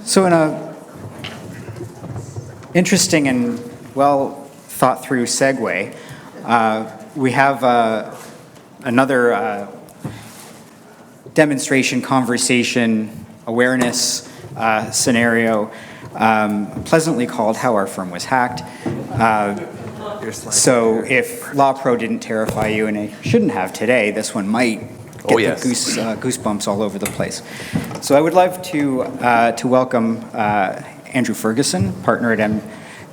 So in a interesting and well thought through segue, we have another demonstration, conversation, awareness scenario, pleasantly called How Our Firm Was Hacked. So if Law Pro didn't terrify you, and it shouldn't have today, this one might get the goosebumps all over the place. So I would love to welcome Andrew Ferguson, partner at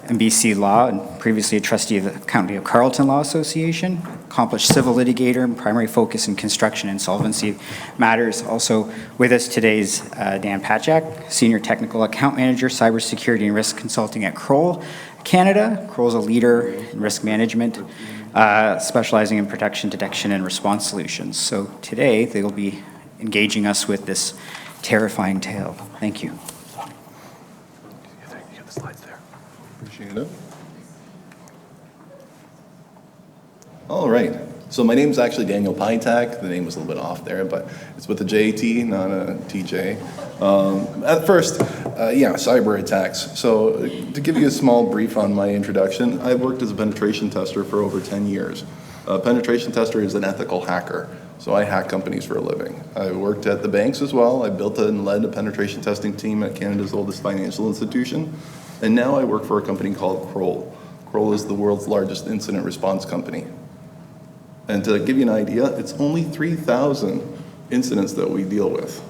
MBC Law and previously a trustee of the County of Carleton Law Association, accomplished civil litigator and primary focus in construction and insolvency matters. Also with us today is Dan Patchak, Senior Technical Account Manager, Cybersecurity and Risk Consulting at Kroll Canada. Kroll's a leader in risk management, specializing in protection, detection, and response solutions. So today they will be engaging us with this terrifying tale. Thank you. You got the slides there. Appreciate it. All right. So my name's actually Daniel Pytak. The name was a little bit off there, but it's with a JT, not a TJ. At first, cyber attacks. So to give you a small brief on my introduction, I've worked as a penetration tester for over 10 years. A penetration tester is an ethical hacker. So I hack companies for a living. I worked at the banks as well. I built and led a penetration testing team at Canada's oldest financial institution. And now I work for a company called Kroll. Kroll is the world's largest incident response company. And to give you an idea, it's only 3,000 incidents that we deal with,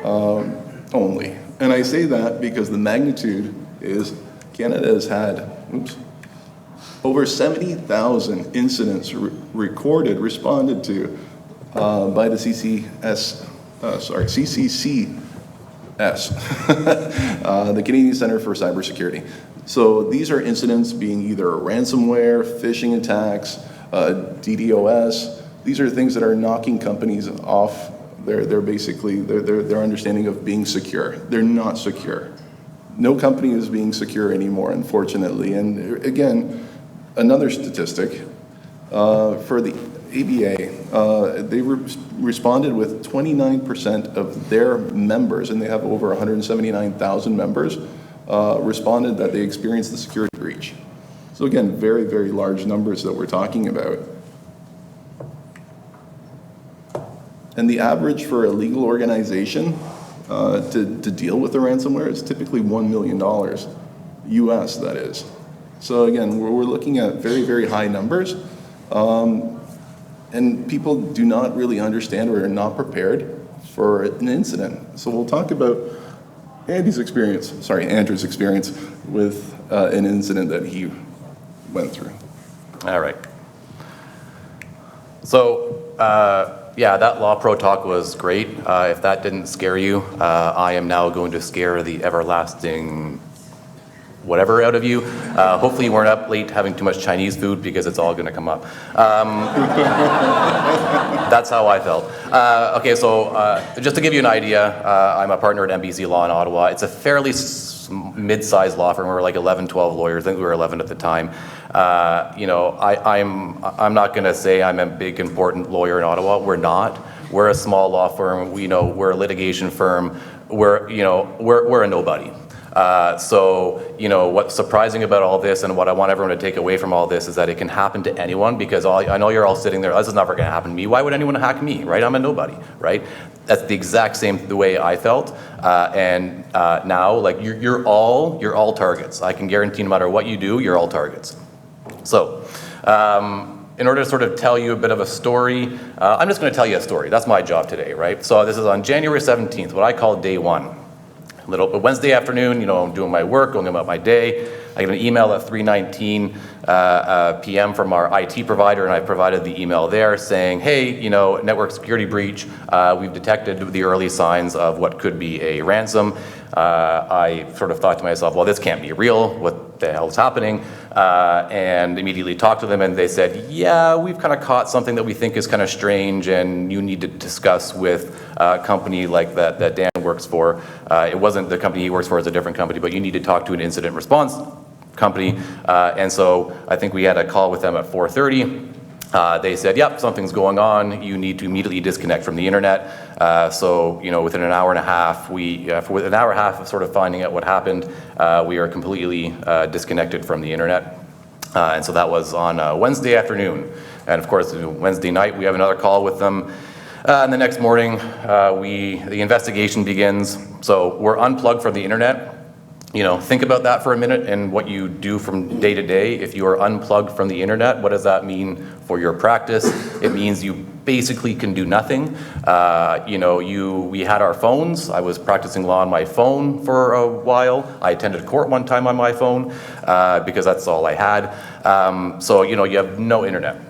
only. And I say that because the magnitude is Canada has had, over 70,000 incidents responded to by the CCCS, the Canadian Centre for Cybersecurity. So these are incidents being either ransomware, phishing attacks, DDoS. These are things that are knocking companies off their understanding of being secure. They're not secure. No company is being secure anymore, unfortunately. And again, another statistic, for the ABA, they responded with 29% of their members, and they have over 179,000 members, responded that they experienced the security breach. So again, very, very large numbers that we're talking about. And the average for a legal organization to deal with the ransomware is typically $1 million, US that is. So again, we're looking at very, very high numbers. And people do not really understand or are not prepared for an incident. So we'll talk about Andrew's experience with an incident that he went through. All right. So, that Law Pro talk was great. If that didn't scare you, I am now going to scare the everlasting whatever out of you. Hopefully you weren't up late having too much Chinese food because it's all gonna come up. That's how I felt. Okay, so just to give you an idea, I'm a partner at MBC Law in Ottawa. It's a fairly mid-sized law firm. We're like 11, 12 lawyers. I think we were 11 at the time. I'm not gonna say I'm a big, important lawyer in Ottawa. We're not. We're a small law firm. We're a litigation firm. We're a nobody. So what's surprising about all this and what I want everyone to take away from all this is that it can happen to anyone, because I know you're all sitting there, this is never gonna happen to me. Why would anyone hack me, right? I'm a nobody, right? That's the exact same the way I felt. And now, like, you're all targets. I can guarantee no matter what you do, you're all targets. So, in order to sort of tell you a bit of a story, I'm just gonna tell you a story. That's my job today, right? So this is on January 17th, what I call day one. Wednesday afternoon, I'm doing my work, going about my day. I get an email at 3:19 p.m. from our IT provider, and I provided the email there saying, hey, network security breach. We've detected the early signs of what could be a ransom. I sort of thought to myself, well, this can't be real. What the hell is happening? And immediately talked to them, and they said, yeah, we've kind of caught something that we think is kind of strange, and you need to discuss with a company like that Dan works for. It wasn't the company he works for, it's a different company, but you need to talk to an incident response company. And so I think we had a call with them at 4:30. They said, yep, something's going on. You need to immediately disconnect from the internet. So, within an hour and a half, with an hour and a half of sort of finding out what happened, we are completely disconnected from the internet. And so that was on Wednesday afternoon. And of course, Wednesday night, we have another call with them. And the next morning, the investigation begins. So we're unplugged from the internet. Think about that for a minute and what you do from day to day. If you are unplugged from the internet, what does that mean for your practice? It means you basically can do nothing. We had our phones. I was practicing law on my phone for a while. I attended court one time on my phone because that's all I had. So you have no internet.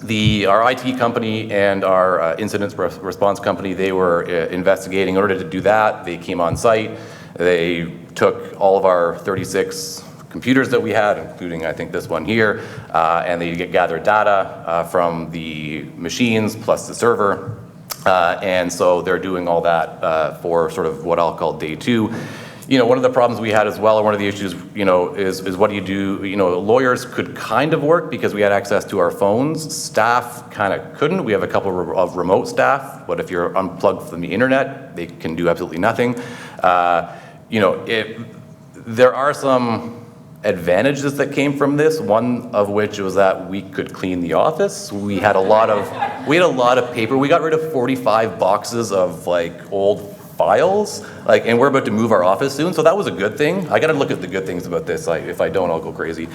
Our IT company and our incident response company, they were investigating. In order to do that, they came on site. They took all of our 36 computers that we had, including I think this one here, and they gathered data from the machines plus the server. And so they're doing all that for sort of what I'll call day two. One of the problems we had as well, or one of the issues, is what do you do? Lawyers could kind of work because we had access to our phones. Staff kind of couldn't. We have a couple of remote staff, but if you're unplugged from the internet, they can do absolutely nothing. There are some advantages that came from this. One of which was that we could clean the office. We had a lot of paper. We got rid of 45 boxes of old files, and we're about to move our office soon, so that was a good thing. I got to look at the good things about this. If I don't, I'll go crazy.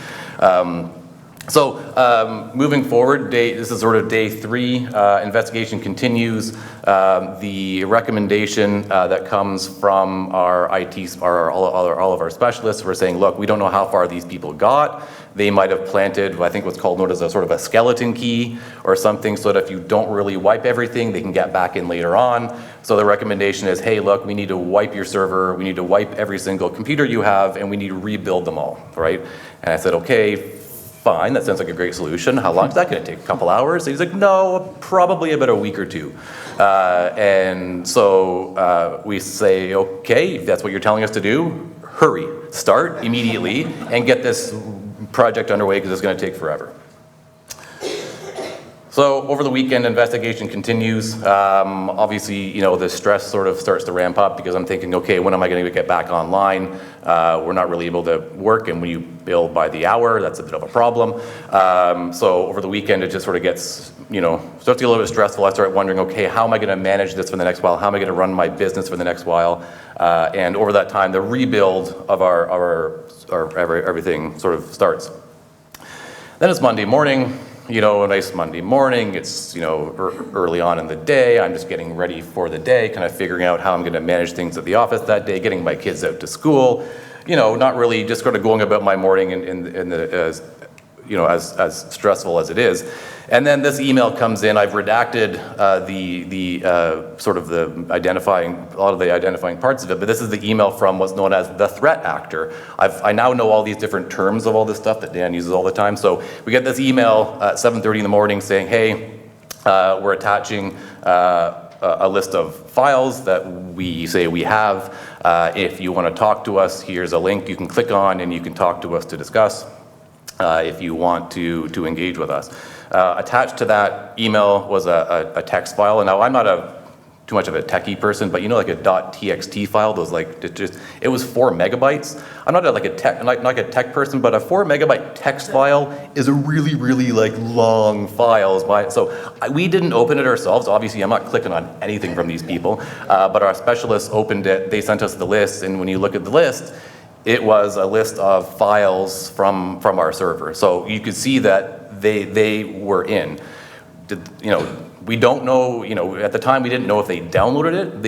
Moving forward, this is sort of day three. Investigation continues. The recommendation that comes from our IT, all of our specialists, we're saying, look, we don't know how far these people got. They might have planted, I think what's called known as a sort of a skeleton key or something, so that if you don't really wipe everything, they can get back in later on. So the recommendation is, hey, look, we need to wipe your server, we need to wipe every single computer you have, and we need to rebuild them all, right? And I said, okay, fine, that sounds like a great solution. How long is that going to take? A couple hours? And he's like, no, probably about a week or two. And so we say, okay, if that's what you're telling us to do, hurry, start immediately, and get this project underway because it's going to take forever. So over the weekend, investigation continues. Obviously, the stress sort of starts to ramp up because I'm thinking, okay, when am I going to get back online? We're not really able to work, and when you bill by the hour, that's a bit of a problem. So over the weekend, it just sort of gets, starts to get a little bit stressful. I start wondering, okay, how am I going to manage this for the next while? How am I going to run my business for the next while? And over that time, the rebuild of our everything sort of starts. Then it's Monday morning. A nice Monday morning, it's, early on in the day, I'm just getting ready for the day, kind of figuring out how I'm gonna manage things at the office that day, getting my kids out to school, not really just sort of going about my morning as stressful as it is. And then this email comes in. I've redacted a lot of the identifying parts of it, but this is the email from what's known as the threat actor. I now know all these different terms of all this stuff that Dan uses all the time. So we get this email at 7:30 in the morning saying, hey, we're attaching a list of files that we say we have. If you want to talk to us, here's a link you can click on and you can talk to us to discuss if you want to engage with us. Attached to that email was a text file, and now I'm not too much of a techie person, but like a .txt file, those it was 4 megabytes. I'm not like a tech person, but a 4 megabyte text file is a really, really long file. So we didn't open it ourselves. Obviously, I'm not clicking on anything from these people, but our specialists opened it. They sent us the list, and when you look at the list, it was a list of files from our server. So you could see that they were in. We don't know, at the time we didn't know if they downloaded it.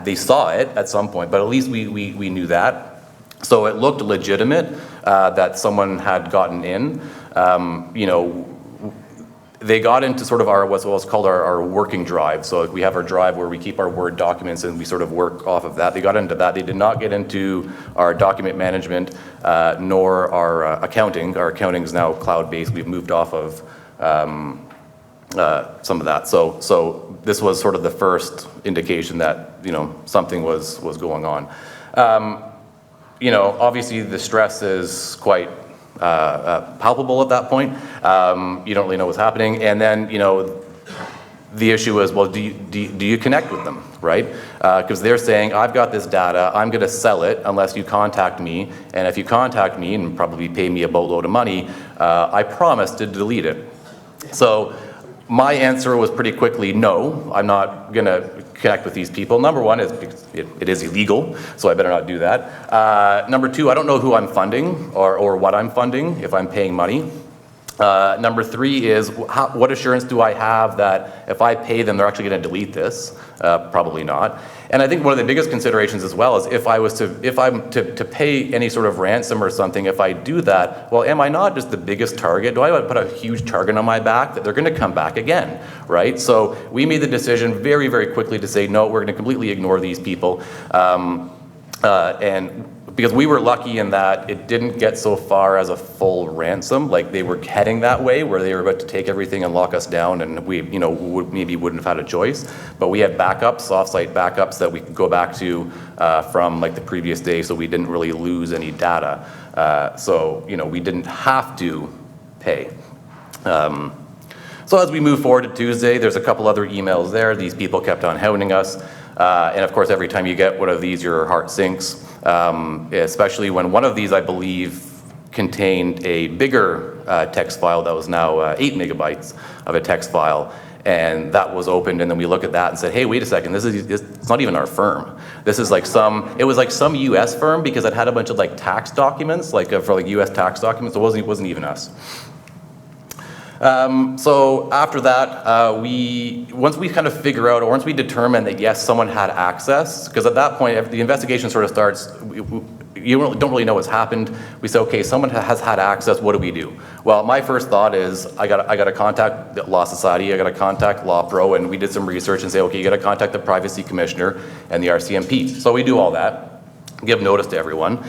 They saw it at some point, but at least we knew that. So it looked legitimate that someone had gotten in. They got into sort of what's called our working drive. So we have our drive where we keep our Word documents and we sort of work off of that. They got into that. They did not get into our document management nor our accounting. Our accounting is now cloud-based. We've moved off of some of that. So this was sort of the first indication that something was going on. Obviously the stress is quite palpable at that point. You don't really know what's happening. And then, the issue is, well, do you connect with them, right? Because they're saying, I've got this data, I'm going to sell it unless you contact me. And if you contact me and probably pay me a boatload of money, I promise to delete it. So my answer was pretty quickly, no, I'm not going to connect with these people. Number one is because it is illegal, so I better not do that. Number two, I don't know who I'm funding or what I'm funding if I'm paying money. Number three is, what assurance do I have that if I pay them, they're actually going to delete this? Probably not. And I think one of the biggest considerations as well is if I'm to pay any sort of ransom or something, if I do that, well, am I not just the biggest target? Do I put a huge target on my back that they're going to come back again, right? So we made the decision very, very quickly to say, no, we're going to completely ignore these people. And because we were lucky in that it didn't get so far as a full ransom, like they were heading that way where they were about to take everything and lock us down, and we maybe wouldn't have had a choice. But we had backups, off-site backups that we could go back to from like the previous day, so we didn't really lose any data. So we didn't have to pay. So as we move forward to Tuesday, there's a couple other emails there. These people kept on hounding us. And of course, every time you get one of these, your heart sinks, especially when one of these, I believe, contained a bigger text file that was now 8 megabytes of a text file. And that was opened, and then we look at that and said, hey, wait a second, it's not even our firm. This is like it was like some US firm, because it had a bunch of like tax documents, like for like US tax documents. It wasn't even us. So after that, once we kind of figure out, or once we determine that yes, someone had access, because at that point, if the investigation sort of starts, you don't really know what's happened. We say, okay, someone has had access. What do we do? Well, my first thought is I got to contact the Law Society. I got to contact Law Pro, and we did some research and say, okay, you got to contact the Privacy Commissioner and the RCMP. So we do all that, give notice to everyone.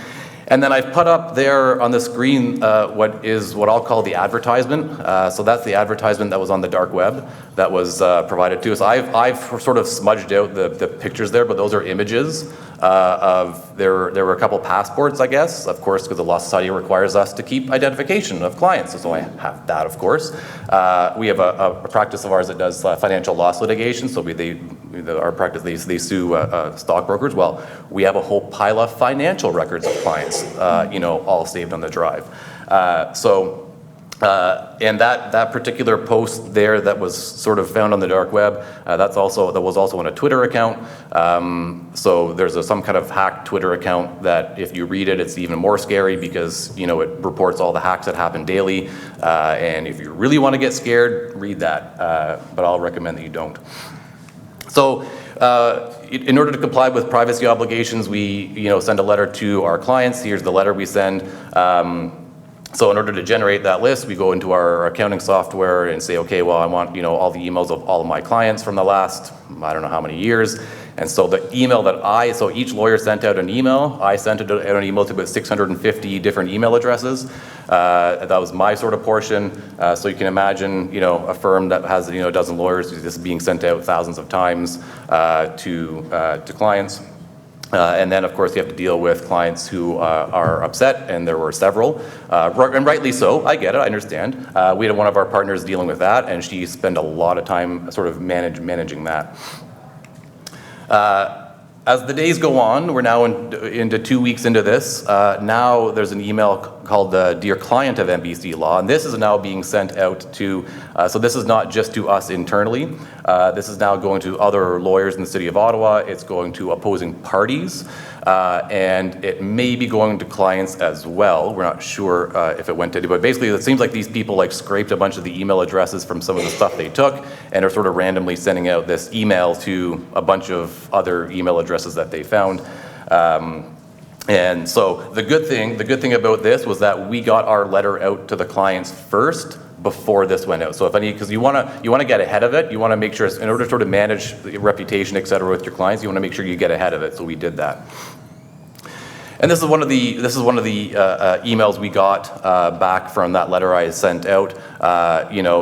And then I've put up there on the screen what I'll call the advertisement. So that's the advertisement that was on the dark web that was provided to us. I've sort of smudged out the pictures there, but those are images there were a couple passports, I guess, of course, because the Law Society requires us to keep identification of clients. So I have that, of course. We have a practice of ours that does financial loss litigation. So our practice, they sue stockbrokers. Well, we have a whole pile of financial records of clients, all saved on the drive. And that particular post there that was sort of found on the dark web, that was also on a Twitter account. So there's some kind of hacked Twitter account that if you read it, it's even more scary because it reports all the hacks that happen daily. And if you really want to get scared, read that. But I'll recommend that you don't. So in order to comply with privacy obligations, we send a letter to our clients. Here's the letter we send. So in order to generate that list, we go into our accounting software and say, okay, well, I want all the emails of all of my clients from the last, I don't know how many years. And so the email so each lawyer sent out an email. I sent out an email to about 650 different email addresses. That was my sort of portion. So you can imagine, a firm that has a dozen lawyers, this is being sent out thousands of times to clients. And then, of course, you have to deal with clients who are upset, and there were several, and rightly so. I get it, I understand. We had one of our partners dealing with that, and she spent a lot of time sort of managing that. As the days go on, we're now into 2 weeks into this. Now there's an email called the Dear Client of NBC Law, and this is now being sent out to, so this is not just to us internally. This is now going to other lawyers in the city of Ottawa. It's going to opposing parties, and it may be going to clients as well. We're not sure if it went to, but basically it seems like these people scraped a bunch of the email addresses from some of the stuff they took, and are sort of randomly sending out this email to a bunch of other email addresses that they found. And so the good thing about this was that we got our letter out to the clients first before this went out. So because you want to get ahead of it, you want to make sure, in order to sort of manage the reputation, et cetera, with your clients, you want to make sure you get ahead of it. So we did that. And this is one of the emails we got back from that letter I sent out.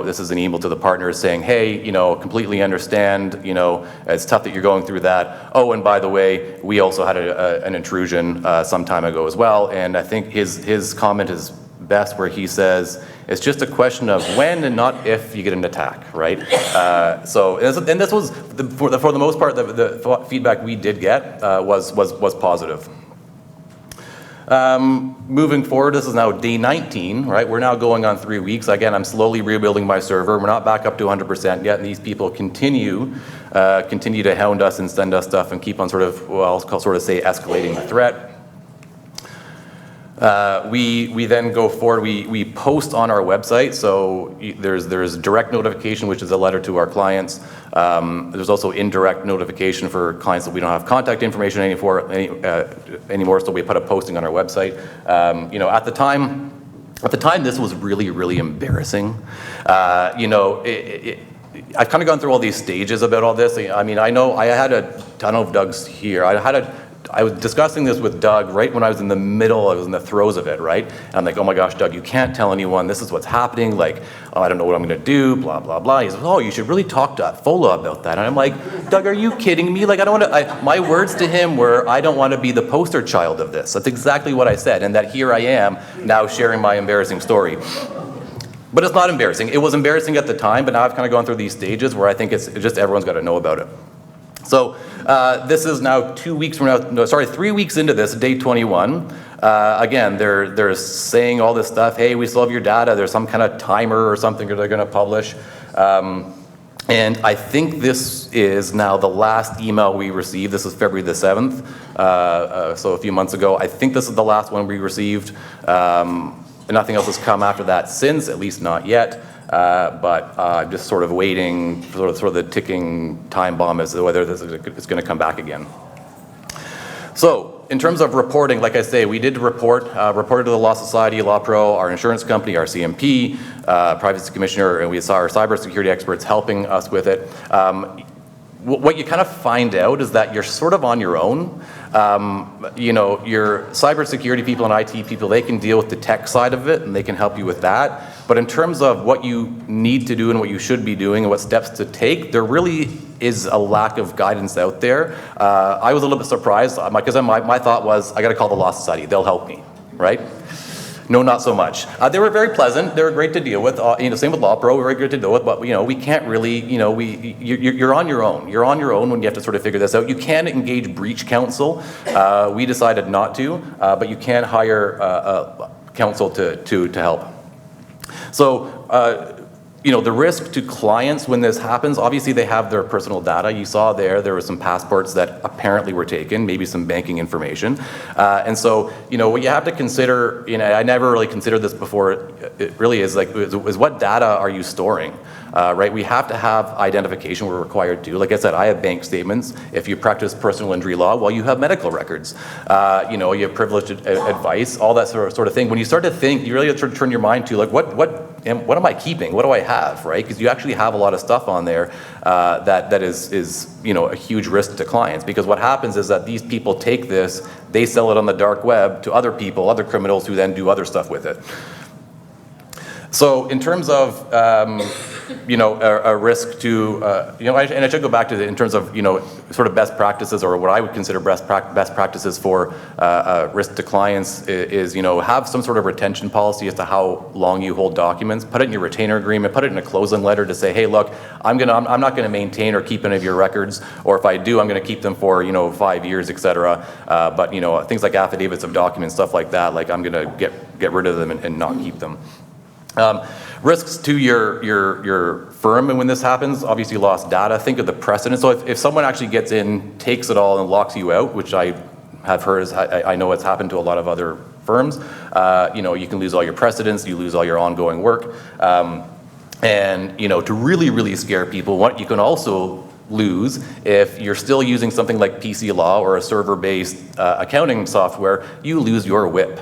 This is an email to the partners saying, hey, completely understand, it's tough that you're going through that. Oh, and by the way, we also had an intrusion some time ago as well. And I think his comment is best, where he says, it's just a question of when and not if you get an attack, right? And this was, for the most part, the feedback we did get was positive. Moving forward, this is now day 19, right? We're now going on 3 weeks. Again, I'm slowly rebuilding my server. We're not back up to 100% yet, and these people continue to hound us and send us stuff and keep on sort of, well, I'll sort of say escalating the threat. We then go forward, we post on our website, so there's direct notification, which is a letter to our clients. There's also indirect notification for clients that we don't have contact information anymore, so we put a posting on our website. At the time, this was really, really embarrassing. I've kind of gone through all these stages about all this. I mean, I know if Doug's here. I was discussing this with Doug right when I was in the throes of it, right? And I'm like, oh my gosh, Doug, you can't tell anyone, this is what's happening, like, oh, I don't know what I'm gonna do, blah, blah, blah. He says, oh, you should really talk to FOLA about that. And I'm like, Doug, are you kidding me? Like, my words to him were, I don't wanna be the poster child of this. That's exactly what I said, and that here I am now sharing my embarrassing story. But it's not embarrassing. It was embarrassing at the time, but now I've kind of gone through these stages where I think it's just everyone's gotta know about it. So this is now 3 weeks into this, day 21. Again, they're saying all this stuff. Hey, we still have your data. There's some kind of timer or something that they're going to publish. And I think this is now the last email we received. This is February the 7th, so a few months ago. I think this is the last one we received. Nothing else has come after that since, at least not yet. But I'm just sort of waiting for sort of the ticking time bomb as to whether this is going to come back again. So in terms of reporting, like I say, we did reported to the Law Society, Law Pro, our insurance company, our CMP, Privacy Commissioner, and we saw our cybersecurity experts helping us with it. What you kind of find out is that you're sort of on your own. Your cybersecurity people and IT people, they can deal with the tech side of it and they can help you with that. But in terms of what you need to do and what you should be doing and what steps to take, there really is a lack of guidance out there. I was a little bit surprised because my thought was, I got to call the Law Society, they'll help me, right? No, not so much. They were very pleasant. They were great to deal with. Same with Law Pro, very good to deal with. But we can't really. You're on your own. You're on your own when you have to sort of figure this out. You can engage breach counsel. We decided not to, but you can hire counsel to help. So. The risk to clients when this happens, obviously they have their personal data. You saw there were some passports that apparently were taken, maybe some banking information. And so, what you have to consider, I never really considered this before, it really is what data are you storing? Right, we have to have identification, we're required to. Like I said, I have bank statements. If you practice personal injury law, well, you have medical records. You have privileged advice, all that sort of thing. When you start to think, you really have to turn your mind to like, what am I keeping? What do I have, right? Because you actually have a lot of stuff on there that is a huge risk to clients. Because what happens is that these people take this, they sell it on the dark web to other people, other criminals who then do other stuff with it. So in terms of a risk to and I should go back to in terms of sort of best practices, or what I would consider best practices for risk to clients is have some sort of retention policy as to how long you hold documents. Put it in your retainer agreement. Put it in a closing letter to say, hey, look, I'm not going to maintain or keep any of your records, or if I do, I'm going to keep them for 5 years, etc. But things like affidavits of documents, stuff like that, like I'm going to get rid of them and not keep them. Risks to your firm, and when this happens, obviously you lost data. Think of the precedent. So if someone actually gets in, takes it all, and locks you out, which I have heard, I know it's happened to a lot of other firms, you can lose all your precedents, you lose all your ongoing work. And to really, really scare people, what you can also lose if you're still using something like PC Law or a server-based accounting software, you lose your WIP.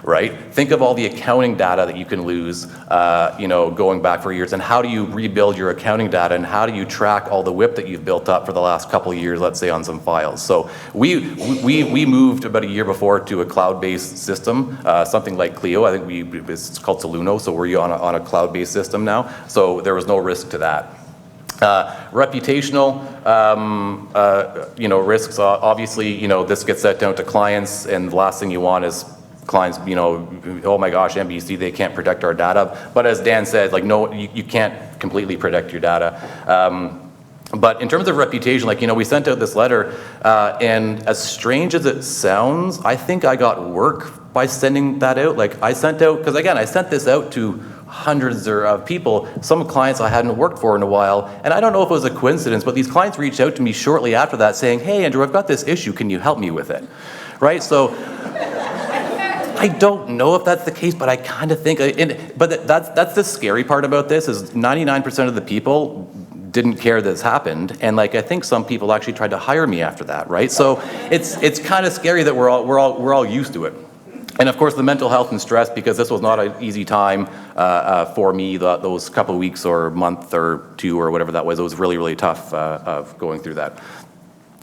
Right? Think of all the accounting data that you can lose, going back for years, and how do you rebuild your accounting data, and how do you track all the WIP that you've built up for the last couple of years, let's say on some files. So we moved about a year before to a cloud-based system, something like Clio. I think it's called Soluno, so we're on a cloud-based system now. So there was no risk to that. Reputational, risks. Obviously, this gets set down to clients, and the last thing you want is clients, oh my gosh, NBC, they can't protect our data. But as Dan said, like, no, you can't completely protect your data. But in terms of reputation, like, we sent out this letter, and as strange as it sounds, I think I got work by sending that out. Like, I sent out, because again, I sent this out to hundreds of people, some clients I hadn't worked for in a while, and I don't know if it was a coincidence, but these clients reached out to me shortly after that saying, hey, Andrew, I've got this issue, can you help me with it? Right, so I don't know if that's the case, but I kind of think, but that's the scary part about this, is 99% of the people didn't care this happened, and like, I think some people actually tried to hire me after that, right? So it's kind of scary that we're all used to it. And of course, the mental health and stress, because this was not an easy time for me, those couple of weeks or month or two or whatever that was. It was really, really tough of going through that.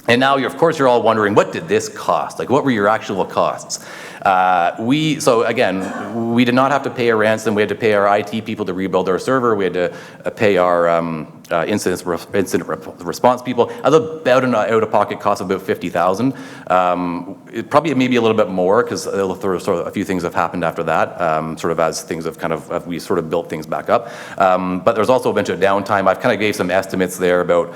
And now, of course, you're all wondering, what did this cost? Like, what were your actual costs? So again, we did not have to pay a ransom. We had to pay our IT people to rebuild our server. We had to pay our incident response people. About an out-of-pocket cost of about $50,000. Probably maybe a little bit more, because sort of a few things have happened after that, sort of as things have we sort of built things back up. But there's also a bunch of downtime. I've kind of gave some estimates there about,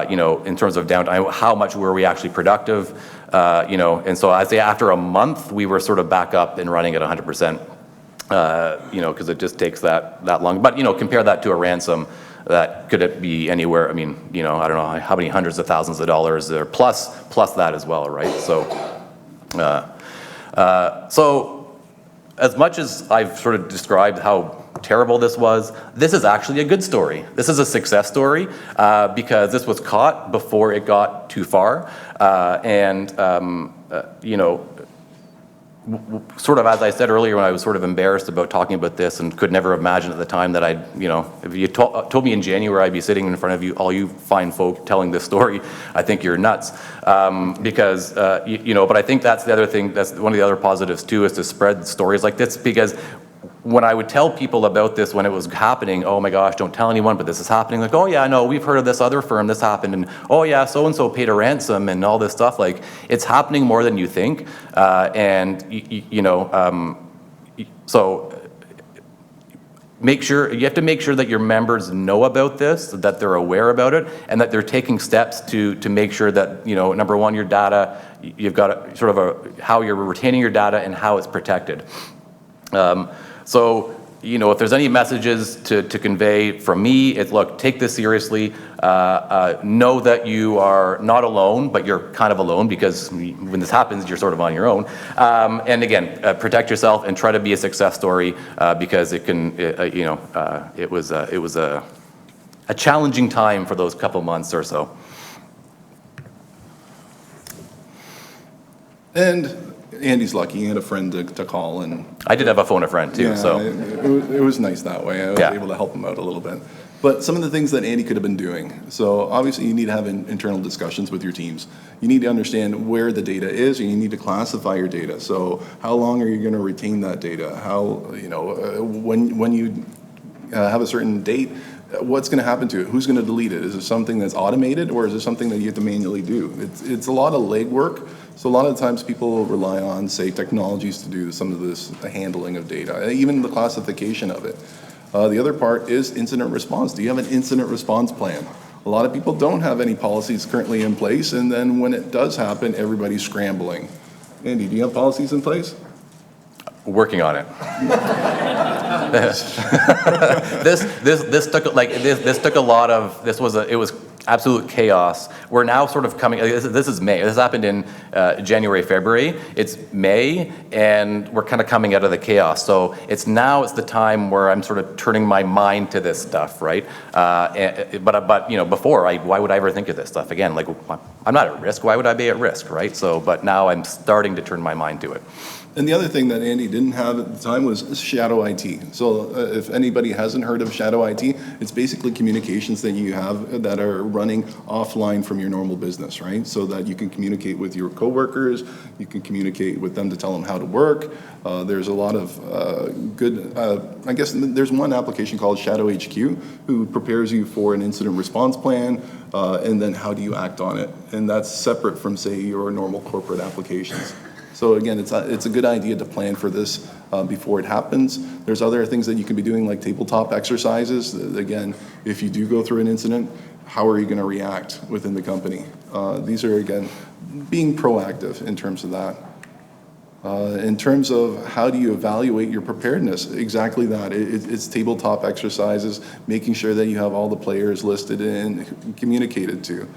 in terms of downtime, how much were we actually productive, and so I'd say after a month, we were sort of back up and running at 100%, because it just takes that long. But, compare that to a ransom, that could it be anywhere, I mean, I don't know how many hundreds of thousands of dollars there, plus that as well, right? So as much as I've sort of described how terrible this was, this is actually a good story. This is a success story, because this was caught before it got too far, sort of as I said earlier, when I was sort of embarrassed about talking about this and could never imagine at the time that if you told me in January I'd be sitting in front of you, all you fine folk, telling this story, I think you're nuts. Because, but I think that's the other thing, that's one of the other positives too, is to spread stories like this, because when I would tell people about this when it was happening, oh my gosh, don't tell anyone, but this is happening. Like, oh yeah, no, we've heard of this other firm, this happened, and oh yeah, so-and-so paid a ransom and all this stuff. Like, it's happening more than you think. So you have to make sure that your members know about this, that they're aware about it, and that they're taking steps to make sure that, number one, your data, you've got sort of how you're retaining your data and how it's protected. So, if there's any messages to convey from me, it's, look, take this seriously. Know that you are not alone, but you're kind of alone, because when this happens, you're sort of on your own. And again, protect yourself and try to be a success story, because it can, it was a challenging time for those couple months or so. And Andy's lucky, he had a friend to call, and I did have a phone a friend too, yeah, so. It was nice that way. I was able to help him out a little bit. But some of the things that Andy could have been doing. So obviously you need to have internal discussions with your teams. You need to understand where the data is, and you need to classify your data. So how long are you going to retain that data? How, when you have a certain date, what's going to happen to it? Who's going to delete it? Is it something that's automated, or is it something that you have to manually do? It's a lot of legwork. So a lot of times people rely on, say, technologies to do some of the handling of data, even the classification of it. The other part is incident response. Do you have an incident response plan? A lot of people don't have any policies currently in place, and then when it does happen, everybody's scrambling. Andy, do you have policies in place? Working on it. This took a lot of, it was absolute chaos. We're now sort of coming, this is May. This happened in January, February. It's May, and we're kind of coming out of the chaos. So it's the time where I'm sort of turning my mind to this stuff, right? But before, why would I ever think of this stuff? Again, like, I'm not at risk. Why would I be at risk, right? So, but now I'm starting to turn my mind to it. And the other thing that Andy didn't have at the time was shadow IT. So if anybody hasn't heard of shadow IT, it's basically communications that you have that are running offline from your normal business, right? So that you can communicate with your coworkers, you can communicate with them to tell them how to work. There's a lot of good, I guess there's one application called Shadow HQ who prepares you for an incident response plan, and then how do you act on it. And that's separate from, say, your normal corporate applications. So again, it's a good idea to plan for this before it happens. There's other things that you can be doing, like tabletop exercises. Again, if you do go through an incident, how are you going to react within the company? These are, again, being proactive in terms of that. In terms of how do you evaluate your preparedness, exactly that. It's tabletop exercises, making sure that you have all the players listed and communicated to.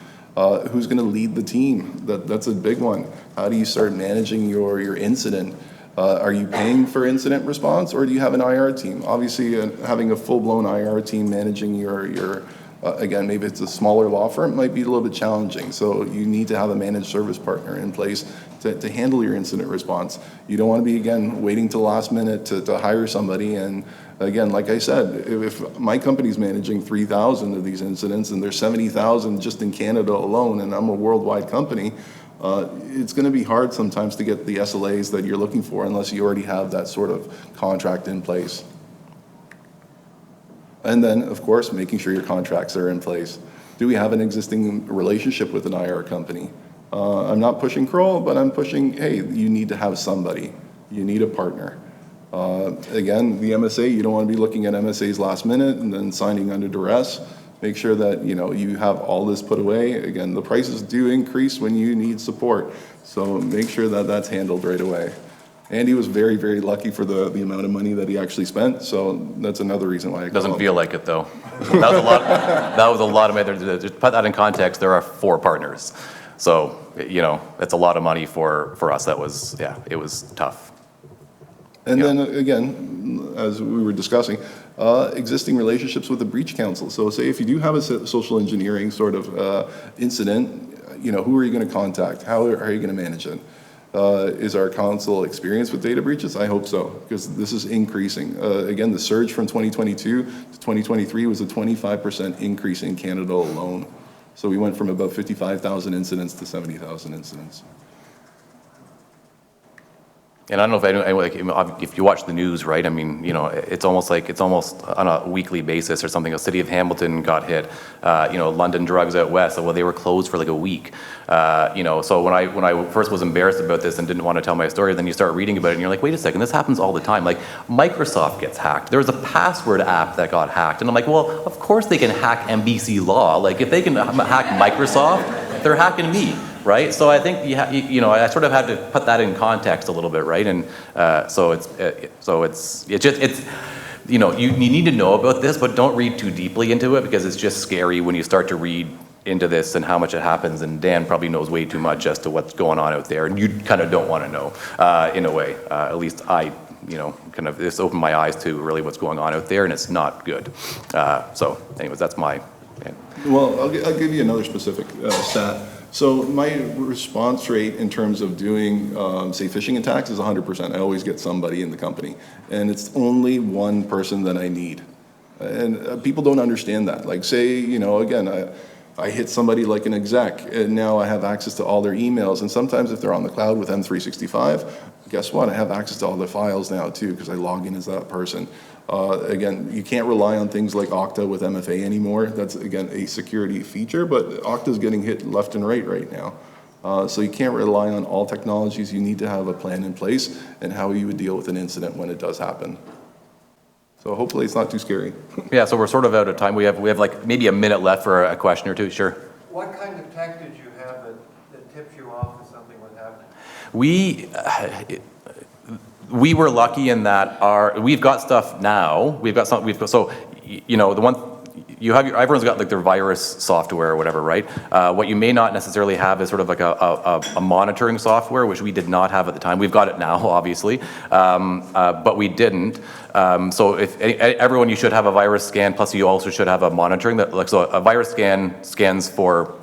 Who's going to lead the team? That's a big one. How do you start managing your incident? Are you paying for incident response, or do you have an IR team? Obviously, having a full-blown IR team managing your again, maybe it's a smaller law firm, it might be a little bit challenging. So you need to have a managed service partner in place to handle your incident response. You don't want to be, again, waiting till the last minute to hire somebody. And again, like I said, if my company's managing 3,000 of these incidents and there's 70,000 just in Canada alone, and I'm a worldwide company, it's going to be hard sometimes to get the SLAs that you're looking for unless you already have that sort of contract in place. And then, of course, making sure your contracts are in place. Do we have an existing relationship with an IR company? I'm not pushing Kroll, but I'm pushing, hey, you need to have somebody. You need a partner. Again, the MSA, you don't want to be looking at MSAs last minute and then signing under duress. Make sure that you have all this put away. Again, the prices do increase when you need support. So make sure that that's handled right away. Andy was very, very lucky for the amount of money that he actually spent, so that's another reason why I Doesn't feel like it, though. That was a lot. That was a lot of money. To put that in context, there are 4 partners, so that's a lot of money for us. That was, yeah, it was tough. And then again, as we were discussing, existing relationships with the breach council. So say if you do have a social engineering sort of incident, who are you going to contact? How are you going to manage it? Is our council experienced with data breaches? I hope so, because this is increasing. Again, the surge from 2022 to 2023 was a 25% increase in Canada alone. So we went from about 55,000 incidents to 70,000 incidents. And I don't know if you watch the news, right? I mean, it's almost on a weekly basis or something. The city of Hamilton got hit. London drugs out west. Well, they were closed for like a week. So when I first was embarrassed about this and didn't want to tell my story, then you start reading about it and you're like, wait a second, this happens all the time. Like Microsoft gets hacked. There was a password app that got hacked, and I'm like, well, of course they can hack NBC Law. Like if they can hack Microsoft, they're hacking me. Right, so I think I sort of had to put that in context a little bit, right? And you need to know about this, but don't read too deeply into it because it's just scary when you start to read into this and how much it happens. And Dan probably knows way too much as to what's going on out there, and you kind of don't want to know in a way. At least I, kind of this opened my eyes to really what's going on out there, and it's not good. So, anyways, that's my. Well, I'll give you another specific stat. So my response rate in terms of doing, say, phishing attacks is 100%. I always get somebody in the company. And it's only one person that I need. And people don't understand that. Like, say, again, I hit somebody like an exec, and now I have access to all their emails. And sometimes if they're on the cloud with M365, guess what? I have access to all their files now, too, because I log in as that person. Again, you can't rely on things like Okta with MFA anymore. That's, again, a security feature, but Okta's getting hit left and right now. So you can't rely on all technologies. You need to have a plan in place and how you would deal with an incident when it does happen. So hopefully it's not too scary. Yeah, so we're sort of out of time. We have like maybe a minute left for a question or two. Sure. What kind of tech did you have that tips you off that something was happening? We were lucky in that we've got stuff now. So the one you have everyone's got like their virus software or whatever, right? What you may not necessarily have is sort of like a monitoring software, which we did not have at the time. We've got it now, obviously, but we didn't. So if everyone, you should have a virus scan. Plus, you also should have a monitoring so a virus scan scans for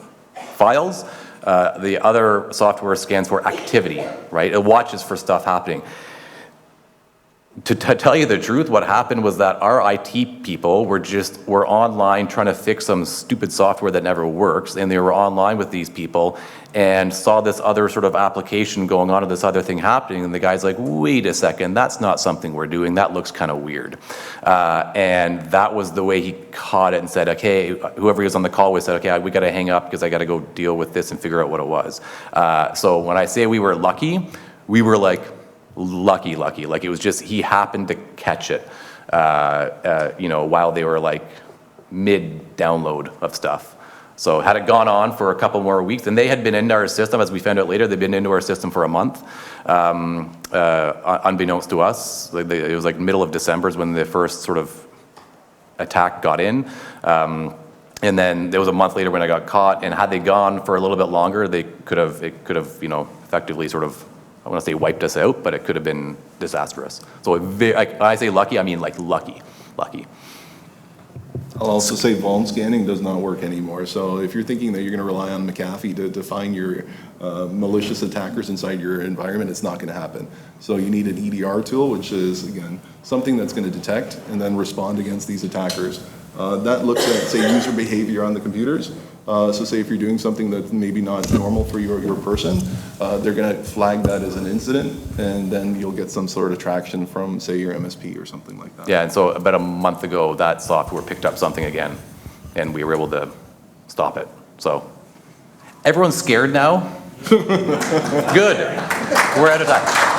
files. The other software scans for activity, right? It watches for stuff happening. To tell you the truth, what happened was that our IT people were online trying to fix some stupid software that never works, and they were online with these people and saw this other sort of application going on and this other thing happening, and the guy's like, wait a second, that's not something we're doing, that looks kind of weird. And that was the way he caught it and said, okay, whoever he was on the call with said, okay, we got to hang up because I got to go deal with this and figure out what it was. So when I say we were lucky, we were like lucky. Like it was just, he happened to catch it, you know, while they were like mid-download of stuff. So had it gone on for a couple more weeks, and they had been into our system, as we found out later, they'd been into our system for a month, unbeknownst to us. Like it was like middle of December is when the first sort of attack got in. And then there was a month later when I got caught, and had they gone for a little bit longer, it could have, you know, effectively sort of, I want to say wiped us out, but it could have been disastrous. So I say lucky, I mean like lucky. I'll also say vuln scanning does not work anymore. So if you're thinking that you're going to rely on McAfee to find your malicious attackers inside your environment, it's not going to happen. So you need an EDR tool, which is, again, something that's going to detect and then respond against these attackers. That looks at, say, user behavior on the computers. So say if you're doing something that's maybe not normal for your person, they're going to flag that as an incident, and then you'll get some sort of traction from, say, your MSP or something like that. Yeah, and so about a month ago, that software picked up something again, and we were able to stop it. So everyone's scared now? Good. We're out of time.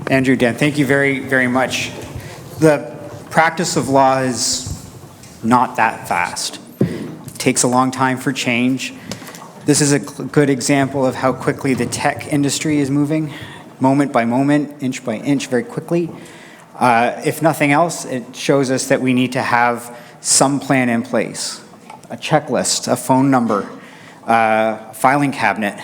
Andrew, Dan, thank you very, very much. The practice of law is not that fast. It takes a long time for change. This is a good example of how quickly the tech industry is moving, moment by moment, inch by inch, very quickly. If nothing else, it shows us that we need to have some plan in place, a checklist, a phone number, filing cabinet,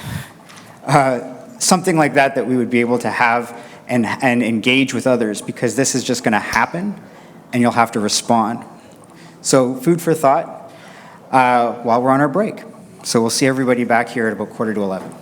something like that that we would be able to have and engage with others, because this is just going to happen and you'll have to respond. So food for thought while we're on our break. So we'll see everybody back here at about 11:15.